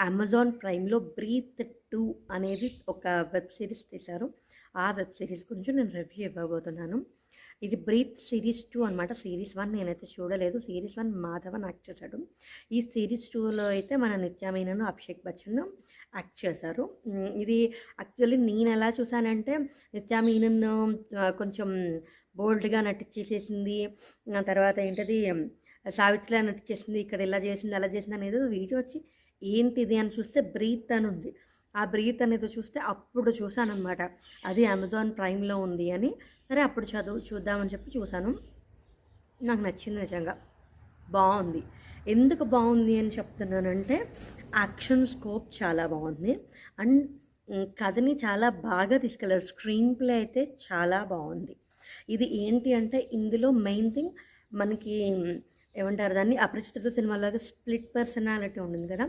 Amazon ప్రైమ్‌లో 'breath 2' అనేది ఒక web series తీశారు. ఆ వెబ్ సీరీస్ గురించి నేను రివ్యూ ఇవ్వబోతున్నాను. ఇది 'బ్రీత్' సీరీస్ 2 అనమాట. సీరీస్ 1 నేనైతే చూడలేదు. సీరీస్ 1 మాధవన్ యాక్ట్ చేశాడు. ఈ సీరీస్ 2లో అయితే మన నిత్యా మీనన్, అభిషేక్ బచ్చన్ యాక్ట్ చేశారు. ఇది యాక్చువల్లీ నేనెలా చూసానంటే నిత్యా మీనన్ కొంచెం బోల్డ్‌గా నటించేసేసింది. ఆ తర్వాత ఏంటది సావిత్రిలా నటించేసింది. ఇక్కడ ఇలా చేసింది, అలా చేసింది అనేది వీడియో వచ్చి ఏంటిది అని చూస్తే 'బ్రీత్' అని ఉంది. ఆ 'బ్రీత్' అనేది చూస్తే అప్పుడు చూసాననమాట. అది అమెజాన్ ప్రైమ్‌లో ఉంది అని. సరే అప్పుడు చూద్దామని చెప్పి చూసాను. నాకు నచ్చింది నిజంగా. బావుంది. ఎందుకు బావుంది అని చెప్తున్నానంటే యాక్షన్ స్కోప్ చాలా బావుంది. అండ్ కథని చాలా బాగా తీసుకెళ్లారు. స్క్రీన్ ప్లే అయితే చాలా బావుంది. ఇది ఏంటి అంటే ఇందులో మెయిన్ థింగ్ మనకి ఏమంటారు దాన్ని 'అపరిచితుడు' సినిమాలాగా స్ప్లిట్ పర్సనాలిటీ ఉండింది కదా!